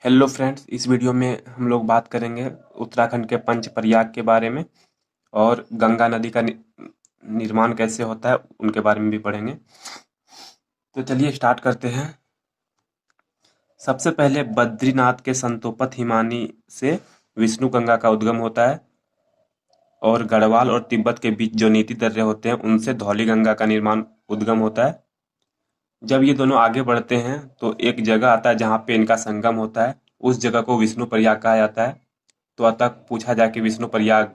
Hello friends, इस video में हम लोग बात करेंगे उत्तराखंड के पंच प्रयाग के बारे में और गंगा नदी का निर्माण कैसे होता है उनके बारे में भी पढ़ेंगे। तो चलिए स्टार्ट करते हैं। सबसे पहले बद्रीनाथ के संतोपत हिमानी से विष्णु गंगा का उद्गम होता है और गढ़वाल और तिब्बत के बीच जो नीति दर्रे होते हैं उनसे धौली गंगा का निर्माण उद्गम होता है। जब ये दोनों आगे बढ़ते हैं तो एक जगह आता है जहाँ पे इनका संगम होता है। उस जगह को विष्णु प्रयाग कहा जाता है। तो अतः पूछा जाए कि विष्णु प्रयाग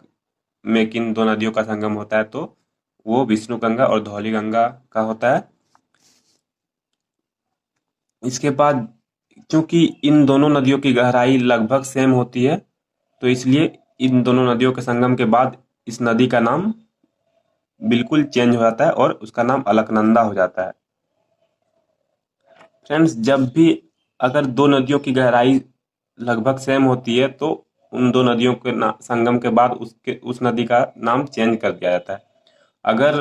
में किन दो नदियों का संगम होता है, तो वो विष्णु गंगा और धौली गंगा का होता है। इसके बाद क्योंकि इन दोनों नदियों की गहराई लगभग सेम होती है, तो इसलिए इन दोनों नदियों के संगम के बाद इस नदी का नाम बिल्कुल चेंज हो जाता है और उसका नाम अलकनंदा हो जाता है। फ्रेंड्स, जब भी अगर दो नदियों की गहराई लगभग सेम होती है तो उन दो नदियों के संगम के बाद उस नदी का नाम चेंज कर दिया जाता है। अगर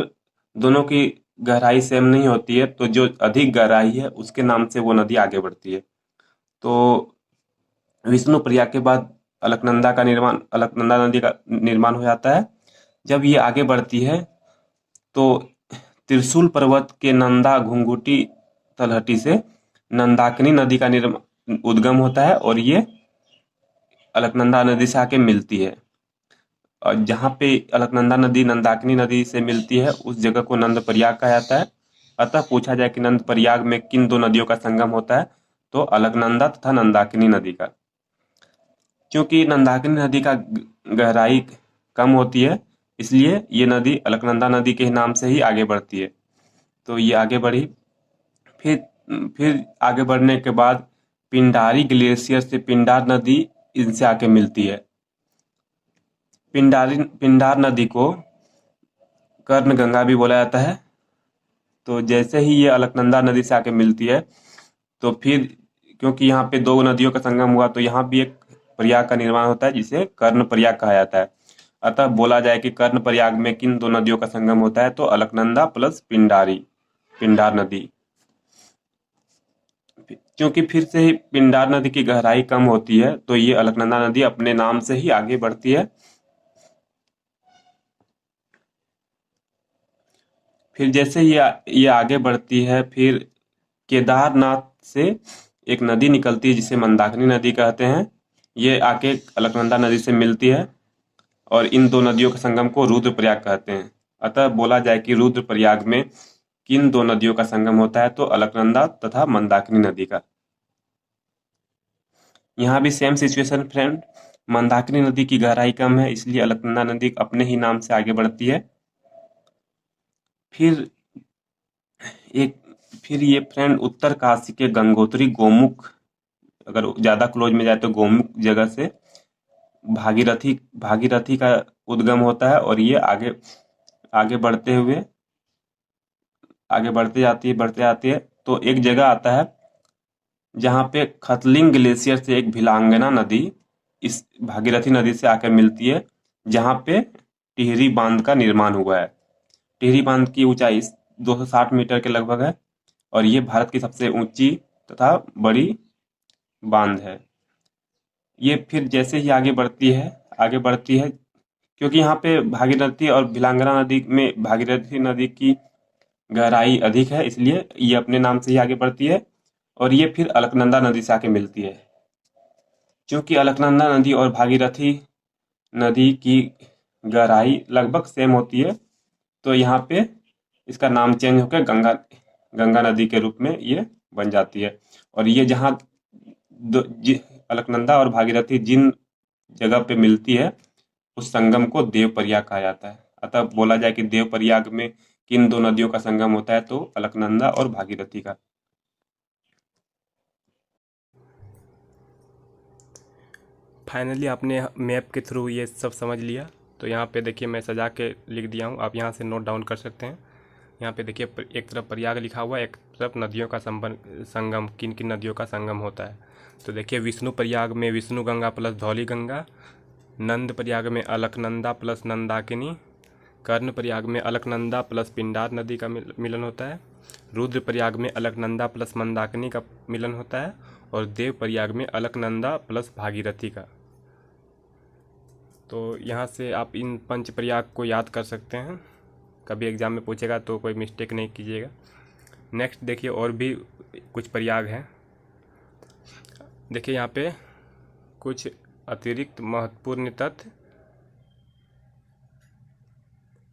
दोनों की गहराई सेम नहीं होती है तो जो अधिक गहराई है उसके नाम से वो नदी आगे बढ़ती है। तो विष्णु प्रयाग के बाद अलकनंदा नदी का निर्माण हो जाता है। जब ये आगे बढ़ती है तो त्रिशूल पर्वत के नंदा घुंघुटी तलहटी से नंदाकिनी नदी का उद्गम होता है और ये अलकनंदा नदी से आके मिलती है। और जहाँ पे अलकनंदा नदी नंदाकिनी नदी से मिलती है उस जगह को नंद प्रयाग कहा जाता है। अतः पूछा जाए कि नंद प्रयाग में किन दो नदियों का संगम होता है, तो अलकनंदा तथा नंदाकिनी नदी का। क्योंकि नंदाकिनी नदी का गहराई कम होती है, इसलिए ये नदी अलकनंदा नदी के नाम से ही आगे बढ़ती है। तो ये आगे बढ़ी। फिर फिर आगे बढ़ने के बाद पिंडारी ग्लेशियर से पिंडार नदी इनसे आके मिलती है। पिंडार नदी को कर्ण गंगा भी बोला जाता है। तो जैसे ही ये अलकनंदा नदी से आके मिलती है तो फिर क्योंकि यहाँ पे दो नदियों का संगम हुआ तो यहाँ भी एक प्रयाग का निर्माण होता है जिसे कर्ण प्रयाग कहा जाता है। अतः बोला जाए कि कर्ण प्रयाग में किन दो नदियों का संगम होता है, तो अलकनंदा प्लस पिंडार नदी। क्योंकि फिर से ही पिंडार नदी की गहराई कम होती है तो ये अलकनंदा नदी अपने नाम से ही आगे बढ़ती है। फिर जैसे ही ये आगे बढ़ती है फिर केदारनाथ से एक नदी निकलती है जिसे मंदाकिनी नदी कहते हैं। ये आके अलकनंदा नदी से मिलती है और इन दो नदियों के संगम को रुद्रप्रयाग कहते हैं। अतः बोला जाए कि रुद्रप्रयाग में किन दो नदियों का संगम होता है, तो अलकनंदा तथा मंदाकिनी नदी का। यहाँ भी सेम सिचुएशन फ्रेंड। मंदाकिनी नदी की गहराई कम है इसलिए अलकनंदा नदी अपने ही नाम से आगे बढ़ती है। फिर एक फिर ये फ्रेंड उत्तर काशी के गंगोत्री गोमुख, अगर ज्यादा क्लोज में जाए तो गोमुख जगह से भागीरथी भागीरथी का उद्गम होता है और ये आगे आगे बढ़ते हुए आगे बढ़ते जाती है तो एक जगह आता है जहाँ पे खतलिंग ग्लेशियर से एक भिलांगना नदी इस भागीरथी नदी से आकर मिलती है, जहाँ पे टिहरी बांध का निर्माण हुआ है। टिहरी बांध की ऊंचाई 260 मीटर के लगभग है और ये भारत की सबसे ऊंची तथा बड़ी बांध है। ये फिर जैसे ही आगे बढ़ती है क्योंकि यहाँ पे भागीरथी और भिलांगना नदी में भागीरथी नदी की गहराई अधिक है इसलिए ये अपने नाम से ही आगे बढ़ती है और ये फिर अलकनंदा नदी से आके मिलती है। क्योंकि अलकनंदा नदी और भागीरथी नदी की गहराई लगभग सेम होती है तो यहाँ पे इसका नाम चेंज होकर गंगा नदी के रूप में ये बन जाती है। और ये जहाँ अलकनंदा और भागीरथी जिन जगह पे मिलती है उस संगम को देव प्रयाग कहा जाता है। अतः बोला जाए कि देव प्रयाग में किन दो नदियों का संगम होता है, तो अलकनंदा और भागीरथी का। फाइनली आपने मैप के थ्रू ये सब समझ लिया। तो यहाँ पे देखिए मैं सजा के लिख दिया हूँ, आप यहाँ से नोट डाउन कर सकते हैं। यहाँ पे देखिए एक तरफ प्रयाग लिखा हुआ है, एक तरफ नदियों का संगम, किन किन नदियों का संगम होता है। तो देखिए विष्णु प्रयाग में विष्णु गंगा प्लस धौली गंगा, नंद प्रयाग में अलकनंदा प्लस नंदाकिनी, कर्ण प्रयाग में अलकनंदा प्लस पिंडार नदी का मिलन होता है, रुद्र प्रयाग में अलकनंदा प्लस मंदाकिनी का मिलन होता है और देव प्रयाग में अलकनंदा प्लस भागीरथी का। तो यहाँ से आप इन पंच प्रयाग को याद कर सकते हैं, कभी एग्ज़ाम में पूछेगा तो कोई मिस्टेक नहीं कीजिएगा। नेक्स्ट देखिए और भी कुछ प्रयाग हैं। देखिए यहाँ पे कुछ अतिरिक्त महत्वपूर्ण तथ्य।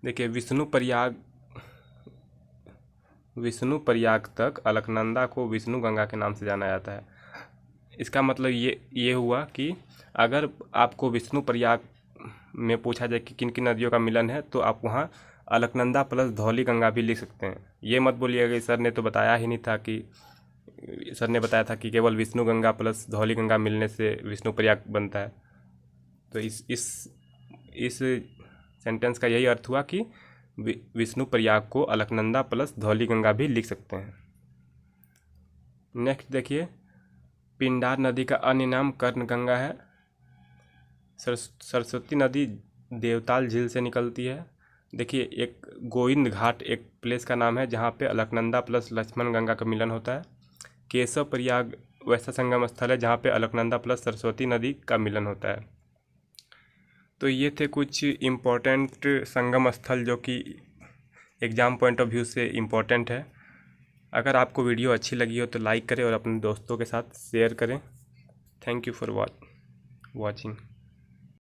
देखिए विष्णु प्रयाग तक अलकनंदा को विष्णु गंगा के नाम से जाना जाता है। इसका मतलब ये हुआ कि अगर आपको विष्णु प्रयाग में पूछा जाए कि किन किन नदियों का मिलन है, तो आप वहाँ अलकनंदा प्लस धौली गंगा भी लिख सकते हैं। ये मत बोलिएगा कि सर ने तो बताया ही नहीं था, कि सर ने बताया था कि केवल विष्णु गंगा प्लस धौली गंगा मिलने से विष्णु प्रयाग बनता है। तो इस सेंटेंस का यही अर्थ हुआ कि विष्णु प्रयाग को अलकनंदा प्लस धौली गंगा भी लिख सकते हैं। नेक्स्ट देखिए, पिंडार नदी का अन्य नाम कर्ण गंगा है। सरस्वती नदी देवताल झील से निकलती है। देखिए एक गोविंद घाट एक प्लेस का नाम है जहाँ पे अलकनंदा प्लस लक्ष्मण गंगा का मिलन होता है। केशव प्रयाग वैसा संगम स्थल है जहाँ पे अलकनंदा प्लस सरस्वती नदी का मिलन होता है। तो ये थे कुछ इम्पोर्टेंट संगम स्थल जो कि एग्ज़ाम पॉइंट ऑफ व्यू से इम्पोर्टेंट है। अगर आपको वीडियो अच्छी लगी हो तो लाइक करें और अपने दोस्तों के साथ शेयर करें। Thank you for watching.